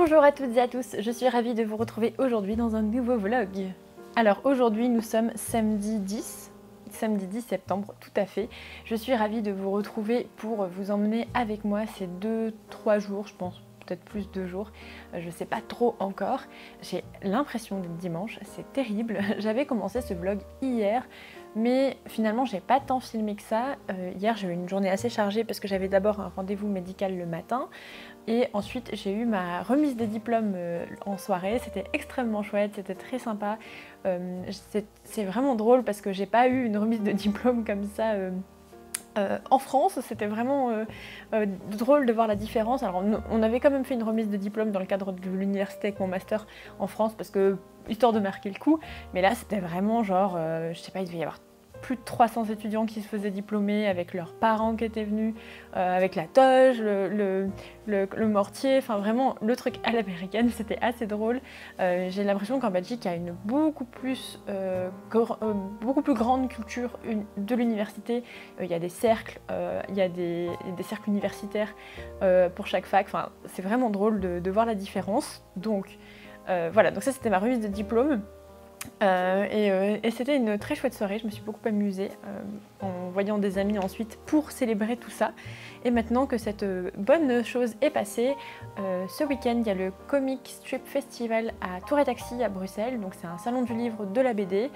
Bonjour à toutes et à tous, je suis ravie de vous retrouver aujourd'hui dans un nouveau vlog. Alors aujourd'hui nous sommes samedi 10 septembre, tout à fait. Je suis ravie de vous retrouver pour vous emmener avec moi ces 2-3 jours, je pense, peut-être plus 2 jours, je sais pas trop encore. J'ai l'impression d'être dimanche, c'est terrible. J'avais commencé ce vlog hier, mais finalement j'ai pas tant filmé que ça. Hier j'ai eu une journée assez chargée parce que j'avais d'abord un rendez-vous médical le matin. Et ensuite j'ai eu ma remise des diplômes en soirée, c'était extrêmement chouette, c'était très sympa. C'est vraiment drôle parce que j'ai pas eu une remise de diplôme comme ça en France, c'était vraiment drôle de voir la différence. Alors on avait quand même fait une remise de diplôme dans le cadre de l'université avec mon master en France parce que histoire de marquer le coup, mais là c'était vraiment genre, je sais pas, il devait y avoir plus de 300 étudiants qui se faisaient diplômer avec leurs parents qui étaient venus, avec la toge, le mortier, enfin vraiment le truc à l'américaine, c'était assez drôle. J'ai l'impression qu'en Belgique il y a une beaucoup plus grande culture de l'université. Il y a des cercles, il y a des cercles universitaires pour chaque fac, enfin, c'est vraiment drôle de voir la différence. Donc voilà, donc ça c'était ma remise de diplôme. Et c'était une très chouette soirée, je me suis beaucoup amusée en voyant des amis ensuite pour célébrer tout ça. Et maintenant que cette bonne chose est passée, ce week-end il y a le Comic Strip Festival à Tour et Taxi à Bruxelles, donc c'est un salon du livre de la BD.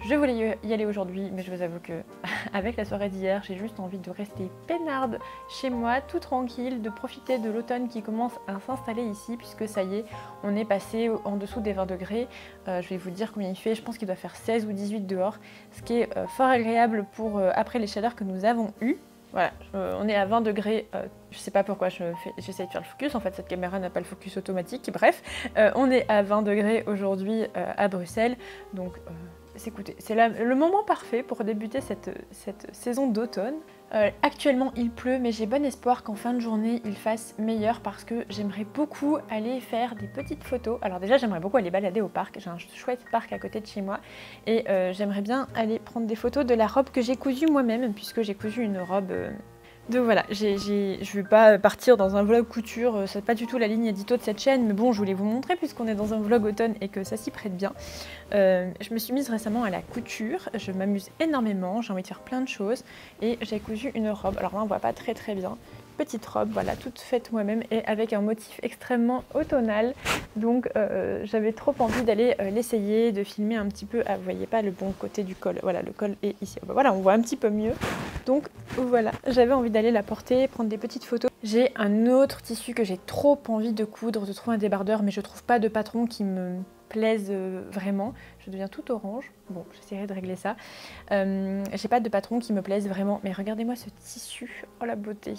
Je voulais y aller aujourd'hui, mais je vous avoue que avec la soirée d'hier, j'ai juste envie de rester peinarde chez moi, tout tranquille, de profiter de l'automne qui commence à s'installer ici, puisque ça y est, on est passé en dessous des 20 degrés. Je vais vous dire combien il fait, je pense qu'il doit faire 16 ou 18 dehors, ce qui est fort agréable pour après les chaleurs que nous avons eues. Voilà, on est à 20 degrés, je sais pas pourquoi j'essaye de faire le focus, en fait cette caméra n'a pas le focus automatique, bref, on est à 20 degrés aujourd'hui à Bruxelles, donc écoutez, c'est le moment parfait pour débuter cette saison d'automne. Actuellement il pleut, mais j'ai bon espoir qu'en fin de journée il fasse meilleur parce que j'aimerais beaucoup aller faire des petites photos. Alors déjà j'aimerais beaucoup aller balader au parc, j'ai un chouette parc à côté de chez moi et j'aimerais bien aller prendre des photos de la robe que j'ai cousue moi-même, puisque j'ai cousu une robe... Donc voilà, je vais pas partir dans un vlog couture, c'est pas du tout la ligne édito de cette chaîne, mais bon, je voulais vous montrer puisqu'on est dans un vlog automne et que ça s'y prête bien. Je me suis mise récemment à la couture, je m'amuse énormément, j'ai envie de faire plein de choses et j'ai cousu une robe, alors là on voit pas très bien, petite robe, voilà, toute faite moi-même et avec un motif extrêmement automnal. Donc j'avais trop envie d'aller l'essayer, de filmer un petit peu. Ah, vous voyez pas le bon côté du col, voilà, le col est ici. Voilà, on voit un petit peu mieux. Donc voilà, j'avais envie d'aller la porter, prendre des petites photos. J'ai un autre tissu que j'ai trop envie de coudre, de trouver un débardeur, mais je trouve pas de patron qui me plaise vraiment. Je deviens toute orange. Bon, j'essaierai de régler ça. J'ai pas de patron qui me plaise vraiment, mais regardez-moi ce tissu. Oh la beauté.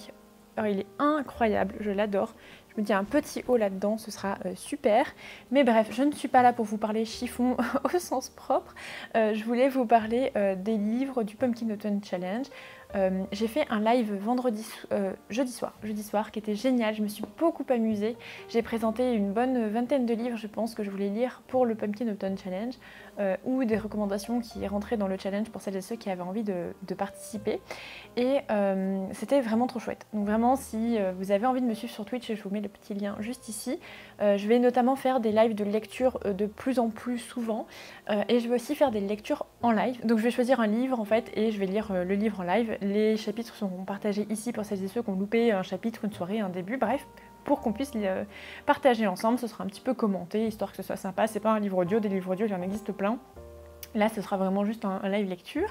Alors il est incroyable, je l'adore. Je me dis un petit haut là-dedans, ce sera super. Mais bref, je ne suis pas là pour vous parler chiffon au sens propre. Je voulais vous parler des livres du Pumpkin Autumn Challenge. J'ai fait un live jeudi soir qui était génial, je me suis beaucoup amusée. J'ai présenté une bonne vingtaine de livres, je pense, que je voulais lire pour le Pumpkin Autumn Challenge, ou des recommandations qui rentraient dans le challenge pour celles et ceux qui avaient envie de participer. Et c'était vraiment trop chouette. Donc vraiment, si vous avez envie de me suivre sur Twitch, je vous mets le petit lien juste ici. Je vais notamment faire des lives de lecture de plus en plus souvent, et je vais aussi faire des lectures en live. Donc je vais choisir un livre en fait et je vais lire le livre en live. Les chapitres seront partagés ici pour celles et ceux qui ont loupé un chapitre, une soirée, un début, bref, pour qu'on puisse les partager ensemble. Ce sera un petit peu commenté, histoire que ce soit sympa. C'est pas un livre audio, des livres audio il y en existe plein. Là ce sera vraiment juste un live lecture.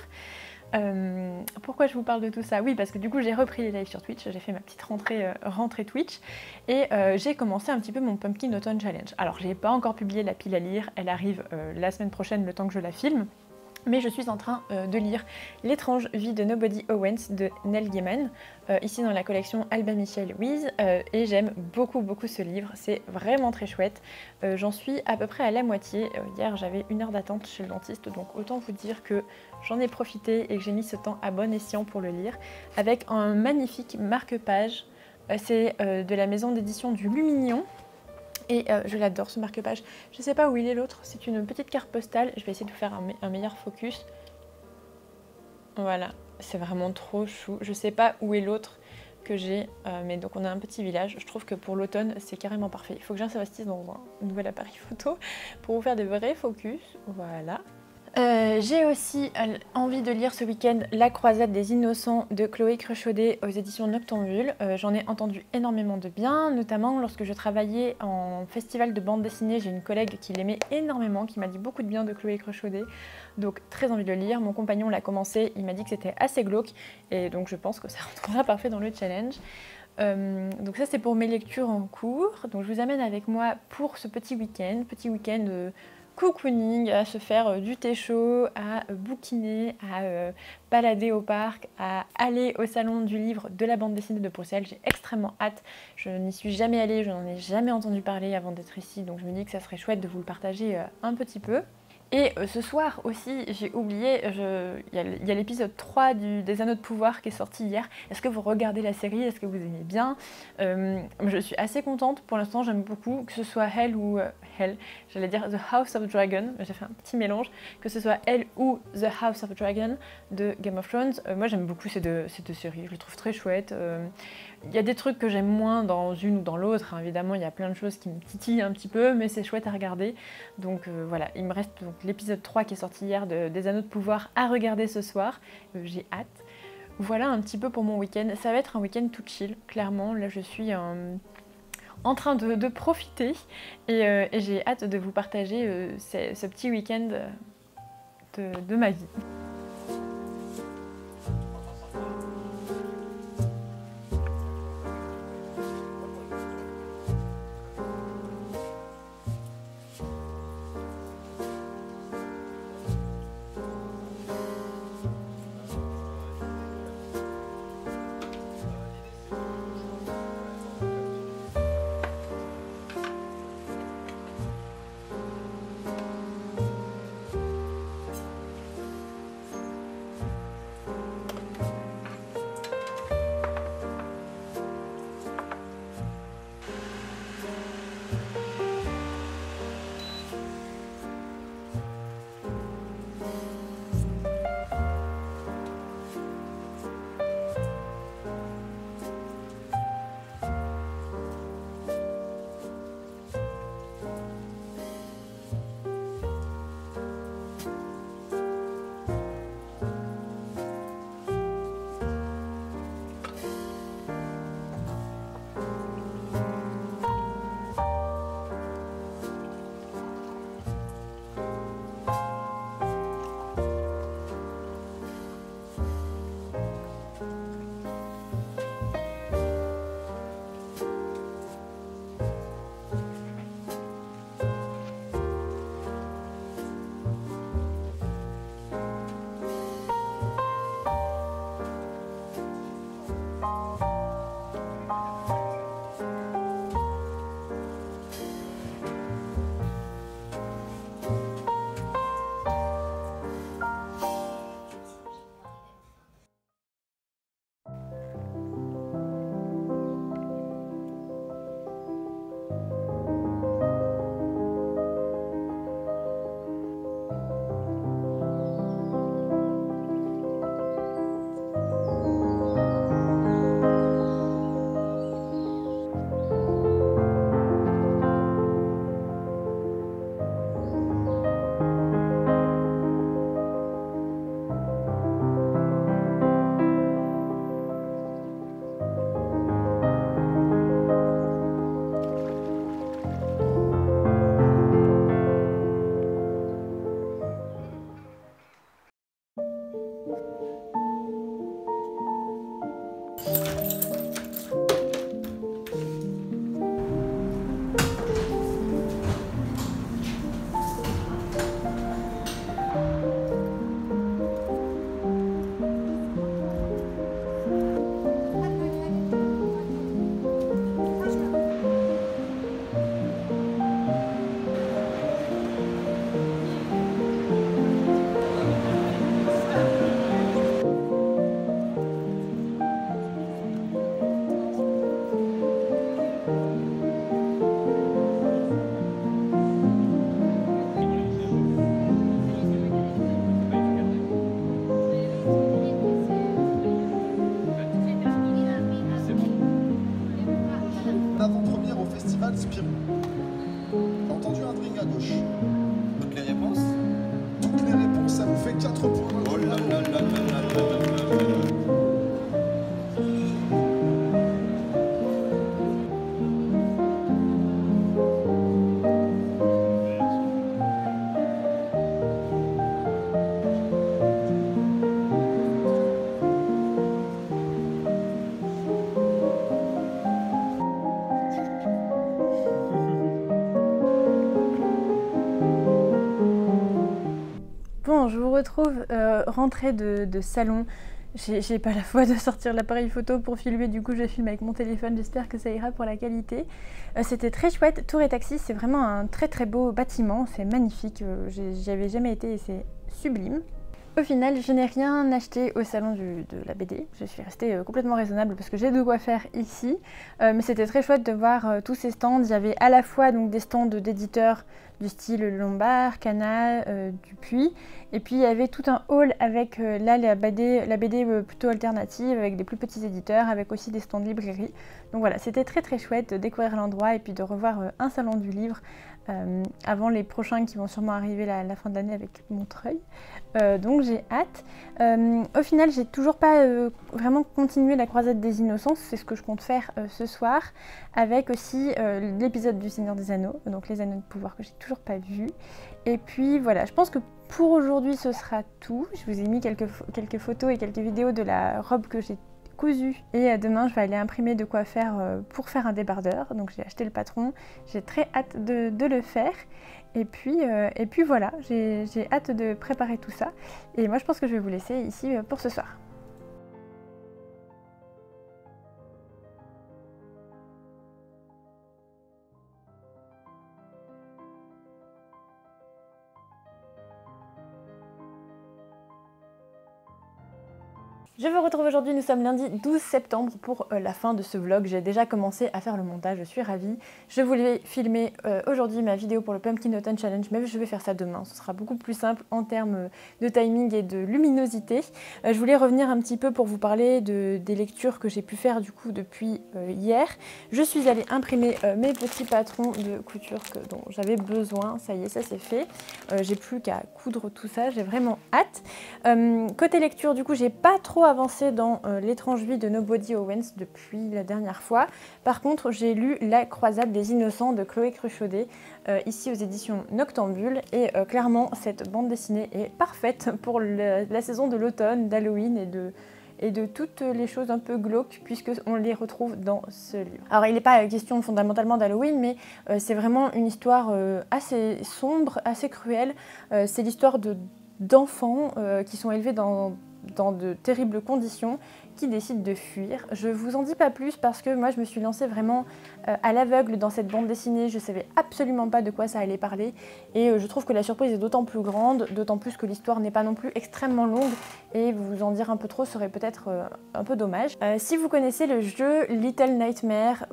Pourquoi je vous parle de tout ça? Oui, parce que du coup j'ai repris les lives sur Twitch, j'ai fait ma petite rentrée Twitch et j'ai commencé un petit peu mon Pumpkin Autumn Challenge. Alors j'ai pas encore publié la pile à lire, elle arrive la semaine prochaine, le temps que je la filme. Mais je suis en train de lire L'étrange vie de Nobody Owens de Neil Gaiman, ici dans la collection Albin Michel Louise, et j'aime beaucoup ce livre, c'est vraiment très chouette. J'en suis à peu près à la moitié. Hier j'avais 1 heure d'attente chez le dentiste, donc autant vous dire que j'en ai profité et que j'ai mis ce temps à bon escient pour le lire, avec un magnifique marque-page. C'est de la maison d'édition du Lumignon. Et je l'adore ce marque-page. Je sais pas où il est l'autre, c'est une petite carte postale. Je vais essayer de vous faire un meilleur focus. Voilà, c'est vraiment trop chou. Je sais pas où est l'autre. que j'ai, mais donc on a un petit village. Je trouve que pour l'automne c'est carrément parfait. Il faut que j'investisse dans un nouvel appareil photo pour vous faire des vrais focus, voilà. J'ai aussi envie de lire ce week-end La Croisade des Innocents de Chloé Cruchaudet aux éditions Noctambule. J'en ai entendu énormément de bien, notamment lorsque je travaillais en festival de bande dessinée. J'ai une collègue qui l'aimait énormément, qui m'a dit beaucoup de bien de Chloé Cruchaudet, donc très envie de le lire. Mon compagnon l'a commencé, il m'a dit que c'était assez glauque, et donc je pense que ça rentrera parfait dans le challenge. Donc ça c'est pour mes lectures en cours. Donc je vous amène avec moi pour ce petit week-end cocooning, à se faire du thé chaud, à bouquiner, à balader au parc, à aller au salon du livre de la bande dessinée de Bruxelles. J'ai extrêmement hâte, je n'y suis jamais allée, je n'en ai jamais entendu parler avant d'être ici, donc je me dis que ça serait chouette de vous le partager un petit peu. Et ce soir aussi, j'ai oublié, il y a l'épisode 3 des Anneaux de Pouvoir qui est sorti hier. Est-ce que vous regardez la série? Est-ce que vous aimez bien? Je suis assez contente, pour l'instant j'aime beaucoup, que ce soit Hell ou Hell, j'allais dire The House of Dragon, j'ai fait un petit mélange, que ce soit Elle ou The House of Dragon de Game of Thrones. Moi j'aime beaucoup ces deux séries, je les trouve très chouettes. Il y a des trucs que j'aime moins dans une ou dans l'autre, hein. Évidemment il y a plein de choses qui me titillent un petit peu, mais c'est chouette à regarder. Donc voilà, il me reste donc l'épisode 3 qui est sorti hier des Anneaux de Pouvoir à regarder ce soir, j'ai hâte. Voilà un petit peu pour mon week-end, ça va être un week-end tout chill, clairement. Là je suis en train de profiter et j'ai hâte de vous partager ce petit week-end de ma vie. Bon, je vous retrouve rentrée de salon. J'ai pas la foi de sortir l'appareil photo pour filmer, du coup je filme avec mon téléphone, j'espère que ça ira pour la qualité. C'était très chouette, Tour et Taxis, c'est vraiment un très très beau bâtiment, c'est magnifique, j'y avais jamais été et c'est sublime. Au final, je n'ai rien acheté au salon de la BD. Je suis restée complètement raisonnable parce que j'ai de quoi faire ici. Mais c'était très chouette de voir tous ces stands. Il y avait à la fois donc, des stands d'éditeurs du style Lombard, Kana, Dupuis. Et puis il y avait tout un hall avec là la BD plutôt alternative, avec des plus petits éditeurs, avec aussi des stands de librairie. Donc voilà, c'était très très chouette de découvrir l'endroit et puis de revoir un salon du livre avant les prochains qui vont sûrement arriver la fin de l'année avec Montreuil. Donc j'ai hâte. Au final, j'ai toujours pas vraiment continué la croisade des Innocences, c'est ce que je compte faire ce soir, avec aussi l'épisode du Seigneur des Anneaux, donc les Anneaux de pouvoir que j'ai toujours pas vu. Et puis voilà, je pense que pour aujourd'hui ce sera tout. Je vous ai mis quelques photos et quelques vidéos de la robe que j'ai cousue. Et demain, je vais aller imprimer de quoi faire pour faire un débardeur. Donc j'ai acheté le patron, j'ai très hâte de le faire. Et puis voilà, j'ai hâte de préparer tout ça. Et moi, je pense que je vais vous laisser ici pour ce soir. Je vous retrouve aujourd'hui, nous sommes lundi 12 septembre pour la fin de ce vlog. J'ai déjà commencé à faire le montage, je suis ravie. Je voulais filmer aujourd'hui ma vidéo pour le Pumpkin Autumn Challenge, mais je vais faire ça demain. Ce sera beaucoup plus simple en termes de timing et de luminosité. Je voulais revenir un petit peu pour vous parler des lectures que j'ai pu faire du coup depuis hier. Je suis allée imprimer mes petits patrons de couture dont j'avais besoin. Ça y est, ça c'est fait. J'ai plus qu'à coudre tout ça, j'ai vraiment hâte. Côté lecture, du coup, j'ai pas trop avancé dans L'étrange vie de Nobody Owens depuis la dernière fois. Par contre, j'ai lu La croisade des innocents de Chloé Cruchaudet, ici aux éditions Noctambule, et clairement, cette bande dessinée est parfaite pour la saison de l'automne, d'Halloween et de toutes les choses un peu glauques, puisqu'on les retrouve dans ce livre. Alors, il n'est pas question fondamentalement d'Halloween, mais c'est vraiment une histoire assez sombre, assez cruelle. C'est l'histoire d'enfants qui sont élevés dans de terribles conditions, qui décident de fuir. Je vous en dis pas plus parce que moi je me suis lancée vraiment à l'aveugle dans cette bande dessinée, je savais absolument pas de quoi ça allait parler et je trouve que la surprise est d'autant plus grande, d'autant plus que l'histoire n'est pas non plus extrêmement longue et vous en dire un peu trop serait peut-être un peu dommage. Si vous connaissez le jeu Little Nightmares,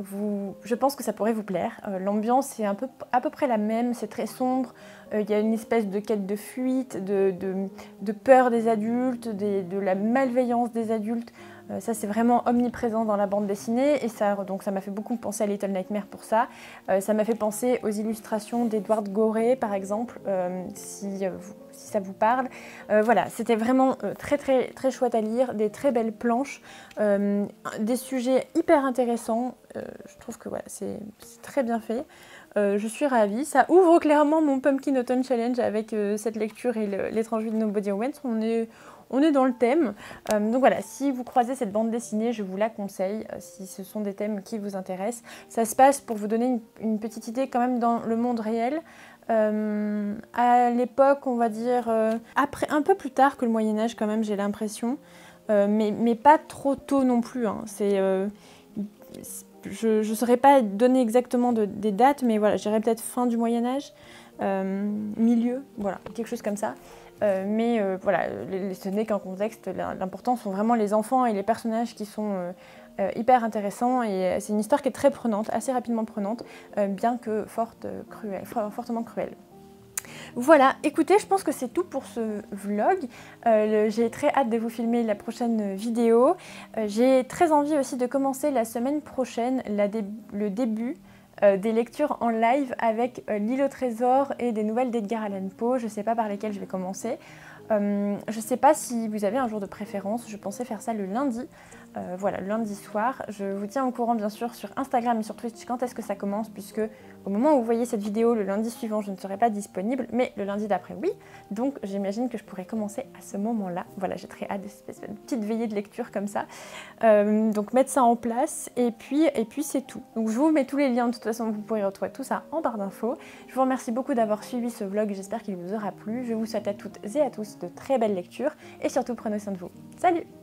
je pense que ça pourrait vous plaire. L'ambiance est à peu près la même, c'est très sombre, il y a une espèce de quête de fuite, de peur des adultes, de la malveillance des adultes. Ça c'est vraiment omniprésent dans la bande dessinée et donc ça m'a fait beaucoup penser à Little Nightmares pour ça. Ça m'a fait penser aux illustrations d'Edward Gorey par exemple, si ça vous parle. Voilà, c'était vraiment très très très chouette à lire, des très belles planches, des sujets hyper intéressants. Je trouve que voilà, c'est très bien fait. Je suis ravie, ça ouvre clairement mon Pumpkin Autumn Challenge avec cette lecture et l'étrange vie de Nobody Owens. On est dans le thème. Donc voilà, si vous croisez cette bande dessinée, je vous la conseille, si ce sont des thèmes qui vous intéressent. Ça se passe, pour vous donner une petite idée, quand même dans le monde réel. À l'époque, on va dire, après, un peu plus tard que le Moyen-Âge quand même, j'ai l'impression. Mais pas trop tôt non plus. Hein. Je ne saurais pas donner exactement des dates, mais voilà, je dirais peut-être fin du Moyen-Âge, milieu, voilà, quelque chose comme ça. Voilà, ce n'est qu'un contexte, l'important sont vraiment les enfants et les personnages qui sont hyper intéressants et c'est une histoire qui est très prenante, assez rapidement prenante, bien que fortement cruelle. Voilà, écoutez, je pense que c'est tout pour ce vlog. J'ai très hâte de vous filmer la prochaine vidéo. J'ai très envie aussi de commencer la semaine prochaine le début des lectures en live avec L'île au trésor et des nouvelles d'Edgar Allan Poe. Je ne sais pas par lesquelles je vais commencer. Je ne sais pas si vous avez un jour de préférence, je pensais faire ça le lundi. voilà, le lundi soir. Je vous tiens au courant bien sûr sur Instagram et sur Twitch quand est-ce que ça commence, puisque au moment où vous voyez cette vidéo, le lundi suivant, je ne serai pas disponible, mais le lundi d'après, oui. Donc j'imagine que je pourrai commencer à ce moment-là. Voilà, j'ai très hâte de cette petite veillée de lecture comme ça. Donc mettre ça en place, et puis c'est tout. Donc je vous mets tous les liens, de toute façon vous pourrez retrouver tout ça en barre d'infos. Je vous remercie beaucoup d'avoir suivi ce vlog, j'espère qu'il vous aura plu. Je vous souhaite à toutes et à tous de très belles lectures, et surtout prenez soin de vous. Salut!